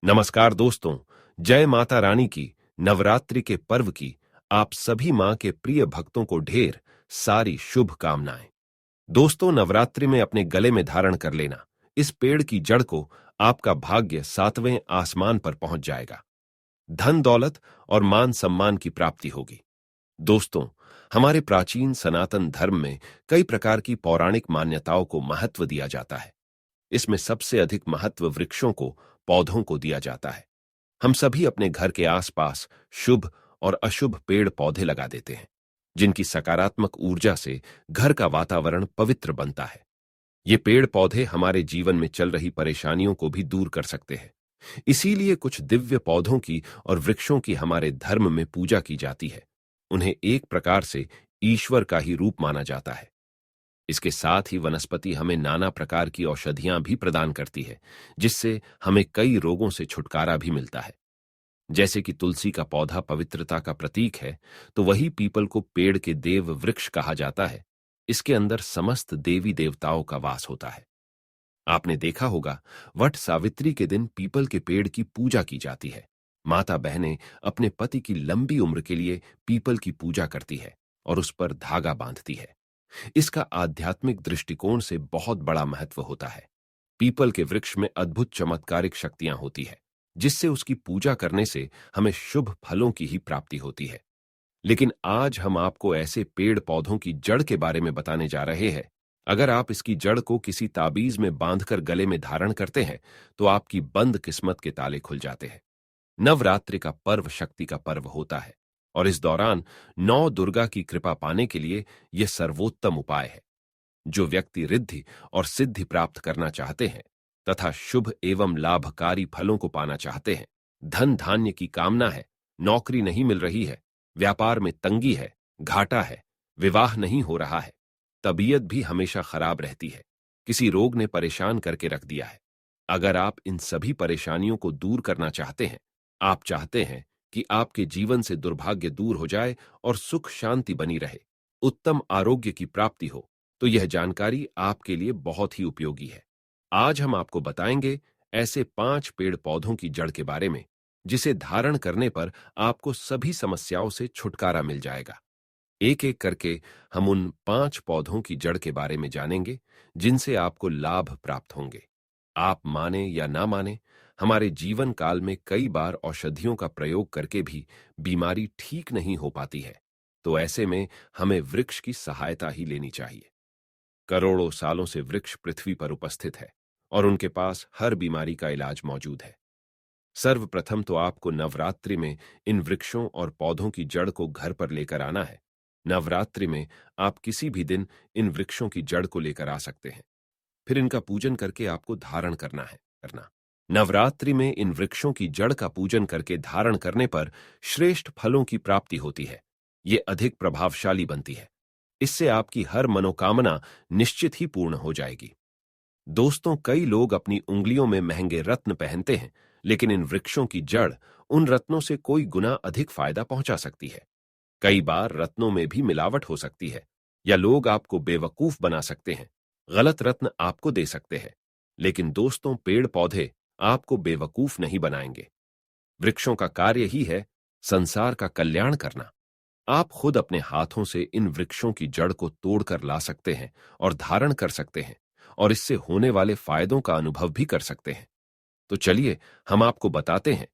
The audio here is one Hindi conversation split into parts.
नमस्कार दोस्तों। जय माता रानी की नवरात्रि के पर्व की आप सभी मां के प्रिय भक्तों को ढेर सारी शुभ कामनाएं। दोस्तों, नवरात्रि में अपने गले में धारण कर लेना इस पेड़ की जड़ को आपका भाग्य 7वें आसमान पर पहुंच जाएगा। धन दौलत और मान सम्मान की प्राप्ति होगी। दोस्तों, हमारे प्राचीन सनातन धर्म में कई प्रकार की पौराणिक मान्यताओं को महत्व दिया जाता है। इसमें सबसे अधिक महत्व वृक्षों को, पौधों को दिया जाता है। हम सभी अपने घर के आसपास शुभ और अशुभ पेड़ पौधे लगा देते हैं, जिनकी सकारात्मक ऊर्जा से घर का वातावरण पवित्र बनता है। ये पेड़ पौधे हमारे जीवन में चल रही परेशानियों को भी दूर कर सकते हैं। इसीलिए कुछ दिव्य पौधों की और वृक्षों की हमारे धर्म में पूजा की जाती है। उन्हें एक प्रकार से ईश्वर का ही रूप माना जाता है। इसके साथ ही वनस्पति हमें नाना प्रकार की औषधियां भी प्रदान करती है, जिससे हमें कई रोगों से छुटकारा भी मिलता है। जैसे कि तुलसी का पौधा पवित्रता का प्रतीक है, तो वही पीपल को पेड़ के देव वृक्ष कहा जाता है। इसके अंदर समस्त देवी देवताओं का वास होता है। आपने देखा होगा, वट सावित्री के दिन पीपल के पेड़ की पूजा की जाती है। माता बहनें अपने पति की लंबी उम्र के लिए पीपल की पूजा करती है और उस पर धागा बांधती है। इसका आध्यात्मिक दृष्टिकोण से बहुत बड़ा महत्व होता है। पीपल के वृक्ष में अद्भुत चमत्कारिक शक्तियां होती है, जिससे उसकी पूजा करने से हमें शुभ फलों की ही प्राप्ति होती है। लेकिन आज हम आपको ऐसे पेड़ पौधों की जड़ के बारे में बताने जा रहे हैं। अगर आप इसकी जड़ को किसी ताबीज में बांधकर गले में धारण करते हैं, तो आपकी बंद किस्मत के ताले खुल जाते हैं। नवरात्रि का पर्व शक्ति का पर्व होता है, और इस दौरान 9 दुर्गा की कृपा पाने के लिए यह सर्वोत्तम उपाय है। जो व्यक्ति रिद्धि और सिद्धि प्राप्त करना चाहते हैं तथा शुभ एवं लाभकारी फलों को पाना चाहते हैं, धन धान्य की कामना है, नौकरी नहीं मिल रही है, व्यापार में तंगी है, घाटा है, विवाह नहीं हो रहा है, तबीयत भी हमेशा खराब रहती है, किसी रोग ने परेशान करके रख दिया है। अगर आप इन सभी परेशानियों को दूर करना चाहते हैं, आप चाहते हैं कि आपके जीवन से दुर्भाग्य दूर हो जाए और सुख शांति बनी रहे, उत्तम आरोग्य की प्राप्ति हो, तो यह जानकारी आपके लिए बहुत ही उपयोगी है। आज हम आपको बताएंगे ऐसे 5 पेड़ पौधों की जड़ के बारे में, जिसे धारण करने पर आपको सभी समस्याओं से छुटकारा मिल जाएगा। एक एक करके हम उन 5 पौधों की जड़ के बारे में जानेंगे, जिनसे आपको लाभ प्राप्त होंगे। आप माने या ना माने, हमारे जीवन काल में कई बार औषधियों का प्रयोग करके भी बीमारी ठीक नहीं हो पाती है, तो ऐसे में हमें वृक्ष की सहायता ही लेनी चाहिए। करोड़ों सालों से वृक्ष पृथ्वी पर उपस्थित है और उनके पास हर बीमारी का इलाज मौजूद है। सर्वप्रथम तो आपको नवरात्रि में इन वृक्षों और पौधों की जड़ को घर पर लेकर आना है। नवरात्रि में आप किसी भी दिन इन वृक्षों की जड़ को लेकर आ सकते हैं। फिर इनका पूजन करके आपको धारण करना। नवरात्रि में इन वृक्षों की जड़ का पूजन करके धारण करने पर श्रेष्ठ फलों की प्राप्ति होती है। ये अधिक प्रभावशाली बनती है। इससे आपकी हर मनोकामना निश्चित ही पूर्ण हो जाएगी। दोस्तों, कई लोग अपनी उंगलियों में महंगे रत्न पहनते हैं, लेकिन इन वृक्षों की जड़ उन रत्नों से कोई गुना अधिक फायदा पहुंचा सकती है। कई बार रत्नों में भी मिलावट हो सकती है, या लोग आपको बेवकूफ बना सकते हैं, गलत रत्न आपको दे सकते हैं। लेकिन दोस्तों, पेड़ पौधे आपको बेवकूफ नहीं बनाएंगे। वृक्षों का कार्य ही है संसार का कल्याण करना। आप खुद अपने हाथों से इन वृक्षों की जड़ को तोड़कर ला सकते हैं और धारण कर सकते हैं, और इससे होने वाले फायदों का अनुभव भी कर सकते हैं। तो चलिए हम आपको बताते हैं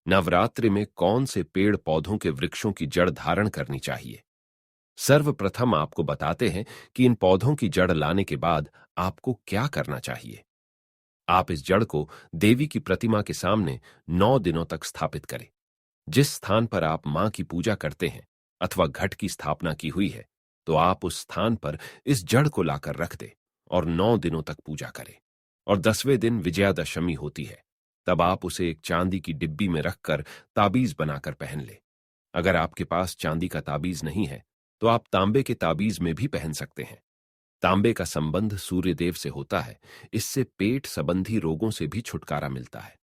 नवरात्रि में कौन से पेड़ पौधों के वृक्षों की जड़ धारण करनी चाहिए। सर्वप्रथम आपको बताते हैं कि इन पौधों की जड़ लाने के बाद आपको क्या करना चाहिए। आप इस जड़ को देवी की प्रतिमा के सामने 9 दिनों तक स्थापित करें। जिस स्थान पर आप मां की पूजा करते हैं अथवा घट की स्थापना की हुई है, तो आप उस स्थान पर इस जड़ को लाकर रख दे और 9 दिनों तक पूजा करें। और 10वें दिन विजयादशमी होती है, तब आप उसे एक चांदी की डिब्बी में रखकर ताबीज बनाकर पहन ले। अगर आपके पास चांदी का ताबीज नहीं है, तो आप तांबे के ताबीज में भी पहन सकते हैं। तांबे का संबंध सूर्यदेव से होता है, इससे पेट संबंधी रोगों से भी छुटकारा मिलता है।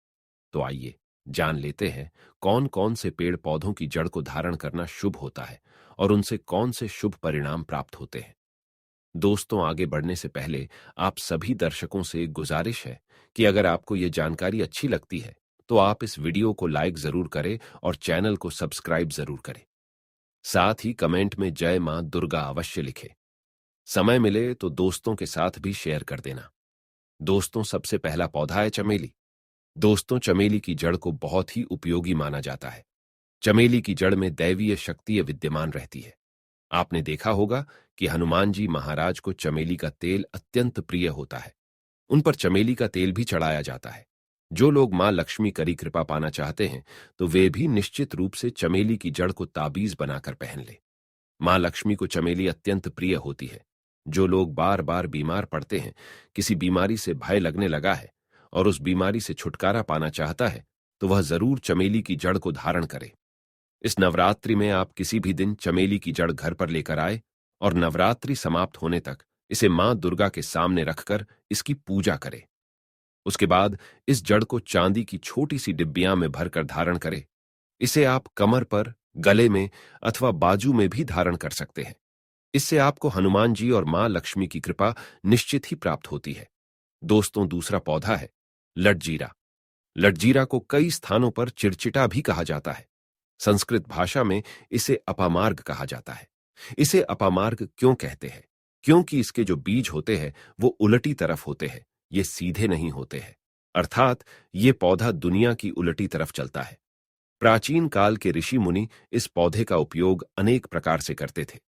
तो आइए जान लेते हैं कौन कौन से पेड़ पौधों की जड़ को धारण करना शुभ होता है और उनसे कौन से शुभ परिणाम प्राप्त होते हैं। दोस्तों, आगे बढ़ने से पहले आप सभी दर्शकों से एक गुजारिश है कि अगर आपको ये जानकारी अच्छी लगती है, तो आप इस वीडियो को लाइक जरूर करें और चैनल को सब्सक्राइब जरूर करें। साथ ही कमेंट में जय मां दुर्गा अवश्य लिखें। समय मिले तो दोस्तों के साथ भी शेयर कर देना। दोस्तों, सबसे पहला पौधा है चमेली। दोस्तों, चमेली की जड़ को बहुत ही उपयोगी माना जाता है। चमेली की जड़ में दैवीय शक्ति विद्यमान रहती है। आपने देखा होगा कि हनुमान जी महाराज को चमेली का तेल अत्यंत प्रिय होता है। उन पर चमेली का तेल भी चढ़ाया जाता है। जो लोग मां लक्ष्मी करी कृपा पाना चाहते हैं तो वे भी निश्चित रूप से चमेली की जड़ को ताबीज बनाकर पहन ले। मां लक्ष्मी को चमेली अत्यंत प्रिय होती है। जो लोग बार बार बीमार पड़ते हैं, किसी बीमारी से भय लगने लगा है और उस बीमारी से छुटकारा पाना चाहता है, तो वह जरूर चमेली की जड़ को धारण करे। इस नवरात्रि में आप किसी भी दिन चमेली की जड़ घर पर लेकर आए और नवरात्रि समाप्त होने तक इसे मां दुर्गा के सामने रखकर इसकी पूजा करें। उसके बाद इस जड़ को चांदी की छोटी सी डिब्बियां में भरकर धारण करें। इसे आप कमर पर, गले में अथवा बाजू में भी धारण कर सकते हैं। इससे आपको हनुमान जी और मां लक्ष्मी की कृपा निश्चित ही प्राप्त होती है। दोस्तों, दूसरा पौधा है लटजीरा। लटजीरा को कई स्थानों पर चिड़चिटा भी कहा जाता है। संस्कृत भाषा में इसे अपामार्ग कहा जाता है। इसे अपामार्ग क्यों कहते हैं? क्योंकि इसके जो बीज होते हैं वो उलटी तरफ होते हैं, ये सीधे नहीं होते हैं। अर्थात ये पौधा दुनिया की उलटी तरफ चलता है। प्राचीन काल के ऋषि मुनि इस पौधे का उपयोग अनेक प्रकार से करते थे।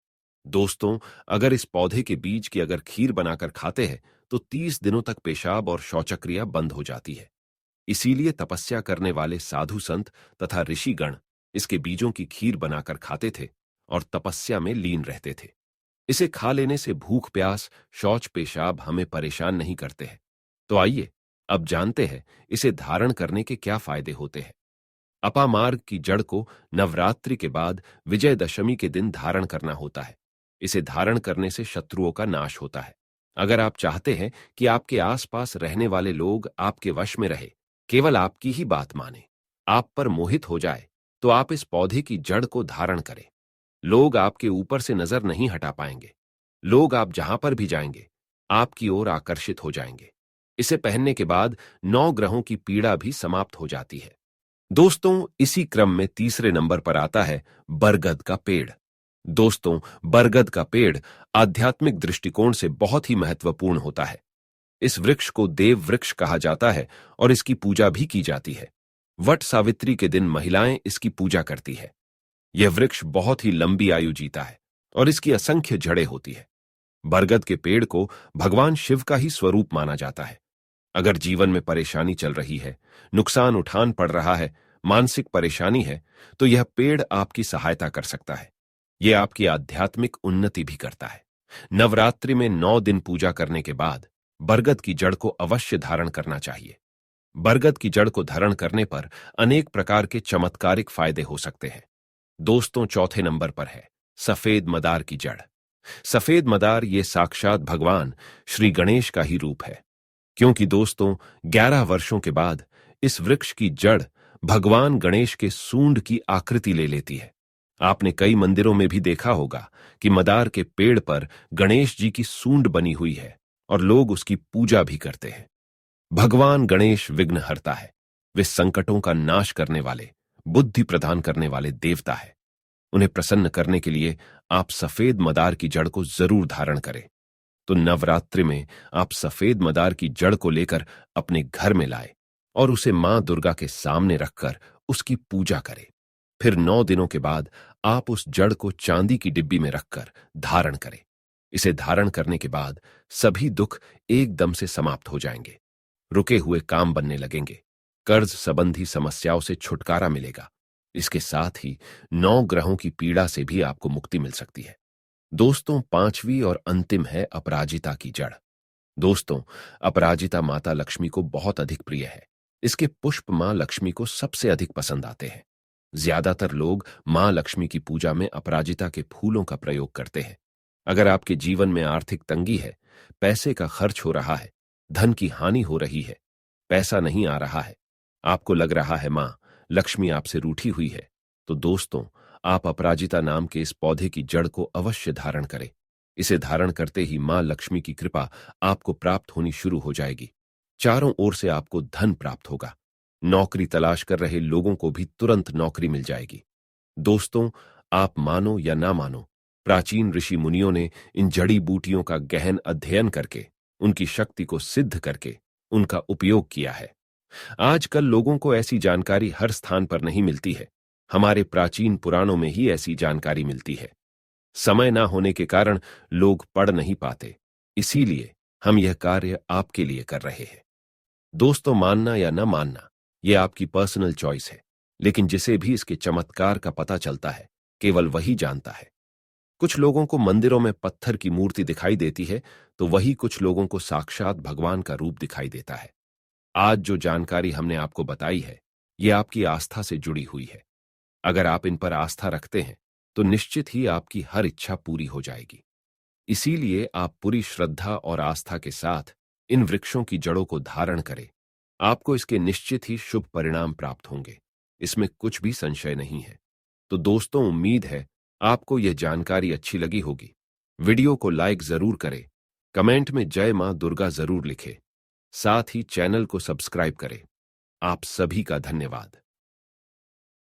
दोस्तों, अगर इस पौधे के बीज की अगर खीर बनाकर खाते हैं तो 30 दिनों तक पेशाब और शौचक्रिया बंद हो जाती है। इसीलिए तपस्या करने वाले साधु संत तथा ऋषिगण इसके बीजों की खीर बनाकर खाते थे और तपस्या में लीन रहते थे। इसे खा लेने से भूख प्यास, शौच पेशाब हमें परेशान नहीं करते हैं। तो आइए अब जानते हैं इसे धारण करने के क्या फायदे होते हैं। अपामार्ग की जड़ को नवरात्रि के बाद विजयदशमी के दिन धारण करना होता है। इसे धारण करने से शत्रुओं का नाश होता है। अगर आप चाहते हैं कि आपके आसपास रहने वाले लोग आपके वश में रहे, केवल आपकी ही बात माने, आप पर मोहित हो जाए, तो आप इस पौधे की जड़ को धारण करें। लोग आपके ऊपर से नजर नहीं हटा पाएंगे। लोग आप जहां पर भी जाएंगे आपकी ओर आकर्षित हो जाएंगे। इसे पहनने के बाद 9 ग्रहों की पीड़ा भी समाप्त हो जाती है। दोस्तों, इसी क्रम में तीसरे नंबर पर आता है बरगद का पेड़। दोस्तों, बरगद का पेड़ आध्यात्मिक दृष्टिकोण से बहुत ही महत्वपूर्ण होता है। इस वृक्ष को देव वृक्ष कहा जाता है और इसकी पूजा भी की जाती है। वट सावित्री के दिन महिलाएं इसकी पूजा करती है। यह वृक्ष बहुत ही लंबी आयु जीता है और इसकी असंख्य जड़ें होती है। बरगद के पेड़ को भगवान शिव का ही स्वरूप माना जाता है। अगर जीवन में परेशानी चल रही है, नुकसान उठान पड़ रहा है, मानसिक परेशानी है, तो यह पेड़ आपकी सहायता कर सकता है। यह आपकी आध्यात्मिक उन्नति भी करता है। नवरात्रि में 9 दिन पूजा करने के बाद बरगद की जड़ को अवश्य धारण करना चाहिए। बरगद की जड़ को धारण करने पर अनेक प्रकार के चमत्कारिक फायदे हो सकते हैं। दोस्तों, चौथे नंबर पर है सफेद मदार की जड़। सफेद मदार ये साक्षात भगवान श्री गणेश का ही रूप है। क्योंकि दोस्तों, 11 वर्षों के बाद इस वृक्ष की जड़ भगवान गणेश के सूंड की आकृति ले लेती है। आपने कई मंदिरों में भी देखा होगा कि मदार के पेड़ पर गणेश जी की सूंड बनी हुई है और लोग उसकी पूजा भी करते हैं। भगवान गणेश विघ्नहर्ता है। वे संकटों का नाश करने वाले, बुद्धि प्रदान करने वाले देवता है। उन्हें प्रसन्न करने के लिए आप सफेद मदार की जड़ को जरूर धारण करें। तो नवरात्रि में आप सफेद मदार की जड़ को लेकर अपने घर में लाए और उसे मां दुर्गा के सामने रखकर उसकी पूजा करें। फिर 9 दिनों के बाद आप उस जड़ को चांदी की डिब्बी में रखकर धारण करें। इसे धारण करने के बाद सभी दुख एकदम से समाप्त हो जाएंगे। रुके हुए काम बनने लगेंगे। कर्ज संबंधी समस्याओं से छुटकारा मिलेगा। इसके साथ ही 9 ग्रहों की पीड़ा से भी आपको मुक्ति मिल सकती है। दोस्तों, 5वीं और अंतिम है अपराजिता की जड़। दोस्तों, अपराजिता माता लक्ष्मी को बहुत अधिक प्रिय है। इसके पुष्प मां लक्ष्मी को सबसे अधिक पसंद आते हैं। ज्यादातर लोग मां लक्ष्मी की पूजा में अपराजिता के फूलों का प्रयोग करते हैं। अगर आपके जीवन में आर्थिक तंगी है, पैसे का खर्च हो रहा है, धन की हानि हो रही है, पैसा नहीं आ रहा है, आपको लग रहा है मां लक्ष्मी आपसे रूठी हुई है, तो दोस्तों, आप अपराजिता नाम के इस पौधे की जड़ को अवश्य धारण करें। इसे धारण करते ही मां लक्ष्मी की कृपा आपको प्राप्त होनी शुरू हो जाएगी। चारों ओर से आपको धन प्राप्त होगा। नौकरी तलाश कर रहे लोगों को भी तुरंत नौकरी मिल जाएगी। दोस्तों, आप मानो या ना मानो, प्राचीन ऋषि मुनियों ने इन जड़ी बूटियों का गहन अध्ययन करके, उनकी शक्ति को सिद्ध करके उनका उपयोग किया है। आजकल लोगों को ऐसी जानकारी हर स्थान पर नहीं मिलती है। हमारे प्राचीन पुराणों में ही ऐसी जानकारी मिलती है। समय ना होने के कारण लोग पढ़ नहीं पाते, इसीलिए हम यह कार्य आपके लिए कर रहे हैं। दोस्तों, मानना या न मानना यह आपकी पर्सनल चॉइस है, लेकिन जिसे भी इसके चमत्कार का पता चलता है, केवल वही जानता है। कुछ लोगों को मंदिरों में पत्थर की मूर्ति दिखाई देती है, तो वही कुछ लोगों को साक्षात भगवान का रूप दिखाई देता है। आज जो जानकारी हमने आपको बताई है, यह आपकी आस्था से जुड़ी हुई है। अगर आप इन पर आस्था रखते हैं, तो निश्चित ही आपकी हर इच्छा पूरी हो जाएगी। इसीलिए आप पूरी श्रद्धा और आस्था के साथ इन वृक्षों की जड़ों को धारण करें। आपको इसके निश्चित ही शुभ परिणाम प्राप्त होंगे, इसमें कुछ भी संशय नहीं है। तो दोस्तों, उम्मीद है आपको यह जानकारी अच्छी लगी होगी। वीडियो को लाइक जरूर करें, कमेंट में जय मां दुर्गा जरूर लिखें, साथ ही चैनल को सब्सक्राइब करें। आप सभी का धन्यवाद।